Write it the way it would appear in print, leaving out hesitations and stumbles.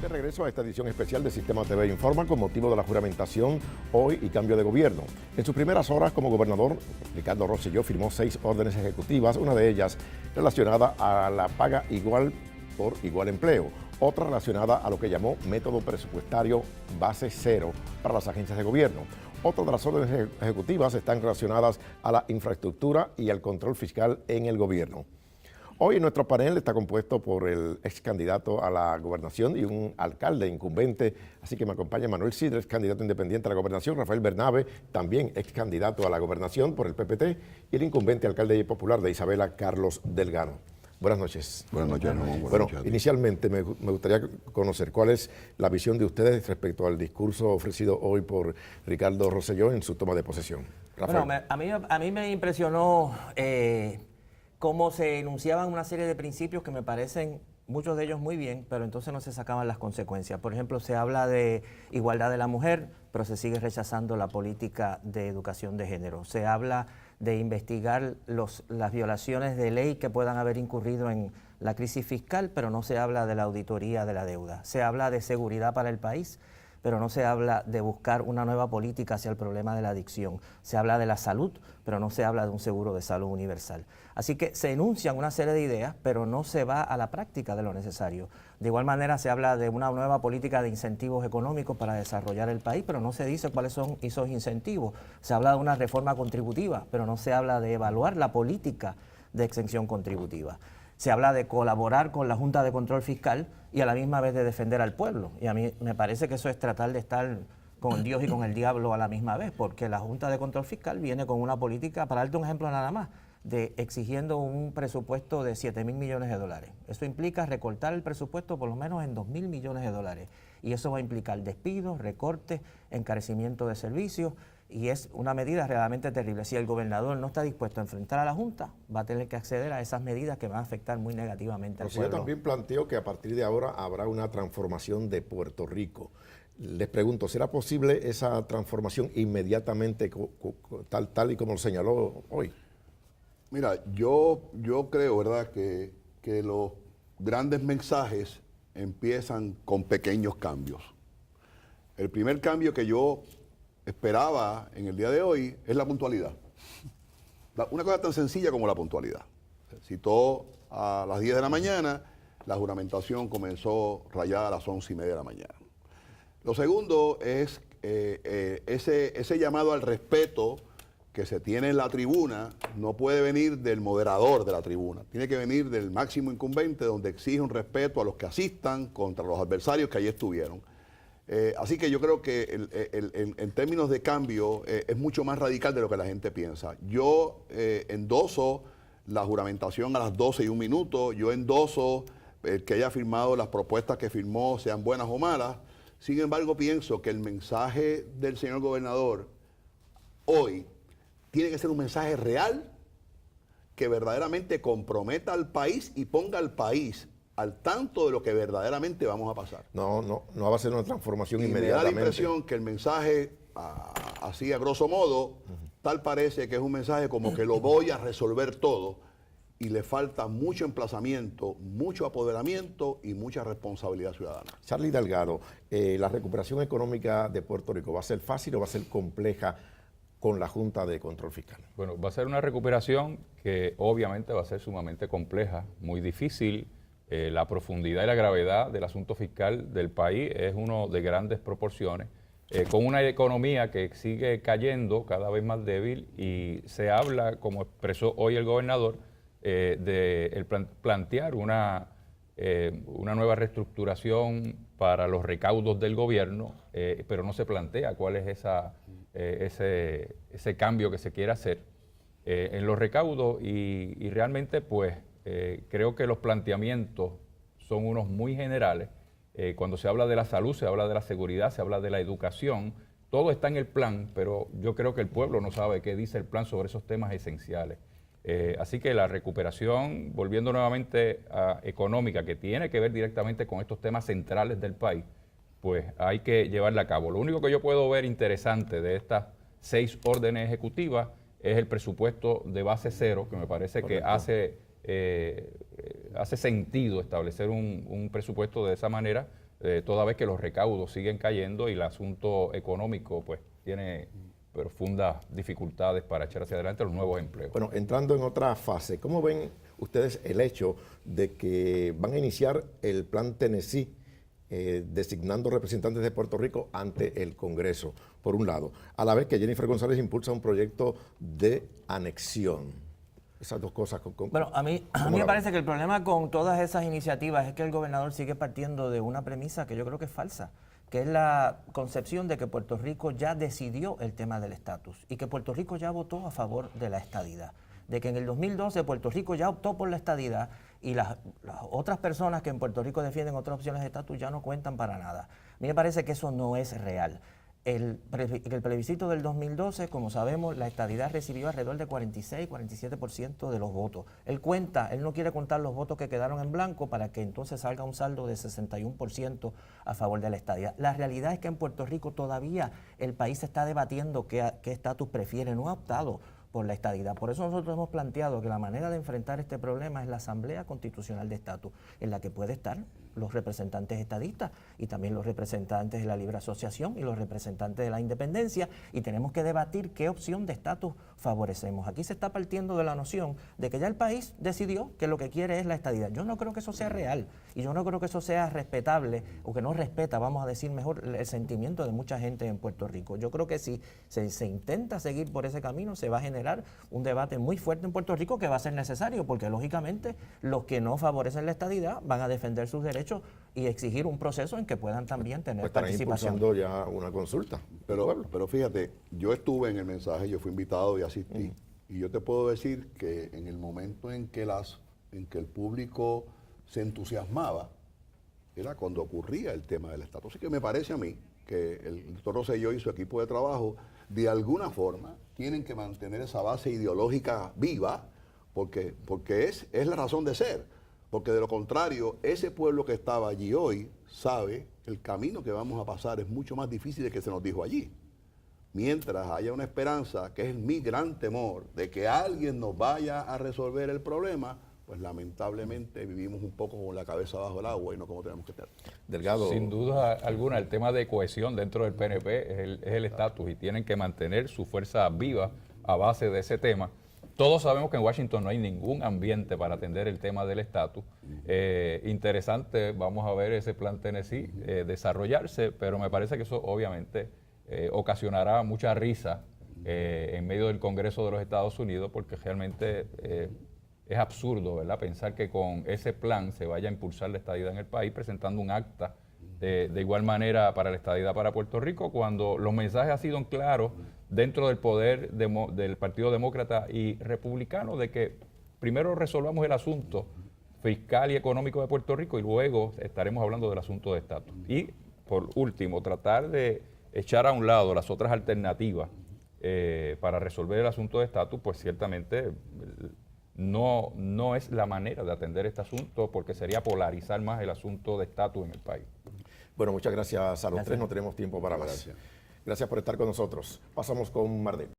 De regreso a esta edición especial de Sistema TV Informa con motivo de la juramentación hoy y cambio de gobierno. En sus primeras horas como gobernador, Ricardo Rosselló firmó 6 órdenes ejecutivas, una de ellas relacionada a la paga igual por igual empleo, otra relacionada a lo que llamó método presupuestario base cero para las agencias de gobierno. Otras de las órdenes ejecutivas están relacionadas a la infraestructura y al control fiscal en el gobierno. Hoy nuestro panel está compuesto por el ex candidato a la gobernación y un alcalde incumbente, así que me acompaña Manuel Sidres, candidato independiente a la gobernación, Rafael Bernabe, también ex candidato a la gobernación por el PPT, y el incumbente alcalde popular de Isabela, Carlos Delgado. Buenas noches. Buenas noches. Bueno, inicialmente me gustaría conocer cuál es la visión de ustedes respecto al discurso ofrecido hoy por Ricardo Rosselló en su toma de posesión. Rafael. Bueno, a mí me impresionó cómo se enunciaban una serie de principios que me parecen, muchos de ellos muy bien, pero entonces no se sacaban las consecuencias. Por ejemplo, se habla de igualdad de la mujer, pero se sigue rechazando la política de educación de género. Se habla de investigar las violaciones de ley que puedan haber incurrido en la crisis fiscal, pero no se habla de la auditoría de la deuda. Se habla de seguridad para el país, pero no se habla de buscar una nueva política hacia el problema de la adicción. Se habla de la salud, pero no se habla de un seguro de salud universal. Así que se enuncian una serie de ideas, pero no se va a la práctica de lo necesario. De igual manera se habla de una nueva política de incentivos económicos para desarrollar el país, pero no se dice cuáles son esos incentivos. Se habla de una reforma contributiva, pero no se habla de evaluar la política de exención contributiva. Se habla de colaborar con la Junta de Control Fiscal y a la misma vez de defender al pueblo. Y a mí me parece que eso es tratar de estar con Dios y con el diablo a la misma vez, porque la Junta de Control Fiscal viene con una política, para darte un ejemplo nada más, de exigiendo un presupuesto de 7.000 millones de dólares. Eso implica recortar el presupuesto por lo menos en 2.000 millones de dólares. Y eso va a implicar despidos, recortes, encarecimiento de servicios, y es una medida realmente terrible. Si el gobernador no está dispuesto a enfrentar a la Junta, va a tener que acceder a esas medidas que van a afectar muy negativamente al pueblo. Yo también planteo que a partir de ahora habrá una transformación de Puerto Rico. Les pregunto, ¿será posible esa transformación inmediatamente tal y como lo señaló hoy? Mira, yo creo, ¿verdad?, que los grandes mensajes empiezan con pequeños cambios. El primer cambio que yo esperaba en el día de hoy es la puntualidad. Una cosa tan sencilla como la puntualidad. Citó a las 10 de la mañana, la juramentación comenzó rayada a las 11:30 de la mañana. Lo segundo es ese llamado al respeto que se tiene en la tribuna no puede venir del moderador de la tribuna, tiene que venir del máximo incumbente, donde exige un respeto a los que asistan contra los adversarios que allí estuvieron. Así que yo creo que en términos de cambio es mucho más radical de lo que la gente piensa. Yo endoso la juramentación a las 12:01, yo endoso que haya firmado las propuestas que firmó, sean buenas o malas. Sin embargo, pienso que el mensaje del señor gobernador hoy tiene que ser un mensaje real que verdaderamente comprometa al país y ponga al país al tanto de lo que verdaderamente vamos a pasar. No va a ser una transformación inmediatamente. Me da la impresión que el mensaje, así a grosso modo, tal parece que es un mensaje como que lo voy a resolver todo y le falta mucho emplazamiento, mucho apoderamiento y mucha responsabilidad ciudadana. Charlie Delgado, ¿la recuperación económica de Puerto Rico va a ser fácil o va a ser compleja con la Junta de Control Fiscal? Bueno, va a ser una recuperación que obviamente va a ser sumamente compleja, muy difícil. La profundidad y la gravedad del asunto fiscal del país es uno de grandes proporciones, con una economía que sigue cayendo cada vez más débil, y se habla, como expresó hoy el gobernador, de plantear una nueva reestructuración para los recaudos del gobierno, pero no se plantea cuál es ese cambio que se quiere hacer en los recaudos, y realmente pues creo que los planteamientos son unos muy generales. Cuando se habla de la salud, se habla de la seguridad, se habla de la educación, todo está en el plan, pero yo creo que el pueblo no sabe qué dice el plan sobre esos temas esenciales. Así que la recuperación, volviendo nuevamente a económica, que tiene que ver directamente con estos temas centrales del país, pues hay que llevarla a cabo. Lo único que yo puedo ver interesante de estas 6 órdenes ejecutivas es el presupuesto de base cero, que me parece que hace sentido establecer un presupuesto de esa manera, toda vez que los recaudos siguen cayendo y el asunto económico pues tiene profundas dificultades para echar hacia adelante los nuevos empleos. Bueno, entrando en otra fase, ¿cómo ven ustedes el hecho de que van a iniciar el Plan Tennessee designando representantes de Puerto Rico ante el Congreso, por un lado, a la vez que Jennifer González impulsa un proyecto de anexión? Esas dos cosas. Bueno, a mí me parece que el problema con todas esas iniciativas es que el gobernador sigue partiendo de una premisa que yo creo que es falsa, que es la concepción de que Puerto Rico ya decidió el tema del estatus y que Puerto Rico ya votó a favor de la estadidad, de que en el 2012 Puerto Rico ya optó por la estadidad y las otras personas que en Puerto Rico defienden otras opciones de estatus ya no cuentan para nada. A mí me parece que eso no es real. El plebiscito del 2012, como sabemos, la estadidad recibió alrededor de 46-47% de los votos. Él no quiere contar los votos que quedaron en blanco para que entonces salga un saldo de 61% a favor de la estadidad. La realidad es que en Puerto Rico todavía el país está debatiendo qué estatus prefiere, no ha optado por la estadidad. Por eso nosotros hemos planteado que la manera de enfrentar este problema es la Asamblea Constitucional de Estatus, en la que puede estar los representantes estadistas y también los representantes de la libre asociación y los representantes de la independencia, y tenemos que debatir qué opción de estatus favorecemos. Aquí se está partiendo de la noción de que ya el país decidió que lo que quiere es la estadidad. Yo no creo que eso sea real y yo no creo que eso sea respetable o que no respeta, vamos a decir mejor, el sentimiento de mucha gente en Puerto Rico. Yo creo que si se intenta seguir por ese camino se va a generar un debate muy fuerte en Puerto Rico que va a ser necesario porque lógicamente los que no favorecen la estadidad van a defender sus derechos y exigir un proceso en que puedan también tener participación. Impulsando ya una consulta. Pero fíjate, yo estuve en el mensaje, yo fui invitado y asistí, y yo te puedo decir que en el momento en que el público se entusiasmaba, era cuando ocurría el tema del estatus. Así que me parece a mí que el doctor Rosselló y su equipo de trabajo, de alguna forma, tienen que mantener esa base ideológica viva, porque es la razón de ser. Porque de lo contrario, ese pueblo que estaba allí hoy sabe que el camino que vamos a pasar es mucho más difícil de que se nos dijo allí. Mientras haya una esperanza, que es mi gran temor, de que alguien nos vaya a resolver el problema, pues lamentablemente vivimos un poco con la cabeza bajo el agua y no como tenemos que estar. Delgado. Sin duda alguna, el tema de cohesión dentro del PNP es el estatus y tienen que mantener su fuerza viva a base de ese tema. Todos sabemos que en Washington no hay ningún ambiente para atender el tema del estatus. Interesante, vamos a ver ese plan Tennessee desarrollarse, pero me parece que eso obviamente ocasionará mucha risa en medio del Congreso de los Estados Unidos, porque realmente es absurdo, ¿verdad?, pensar que con ese plan se vaya a impulsar la estadidad en el país presentando un acta de igual manera para la estadidad para Puerto Rico, cuando los mensajes han sido claros dentro del poder del Partido Demócrata y Republicano de que primero resolvamos el asunto fiscal y económico de Puerto Rico y luego estaremos hablando del asunto de estatus. Y por último, tratar de echar a un lado las otras alternativas para resolver el asunto de estatus, pues ciertamente no es la manera de atender este asunto, porque sería polarizar más el asunto de estatus en el país. Bueno, muchas gracias a los tres, no tenemos tiempo para más. Gracias por estar con nosotros. Pasamos con Mardet.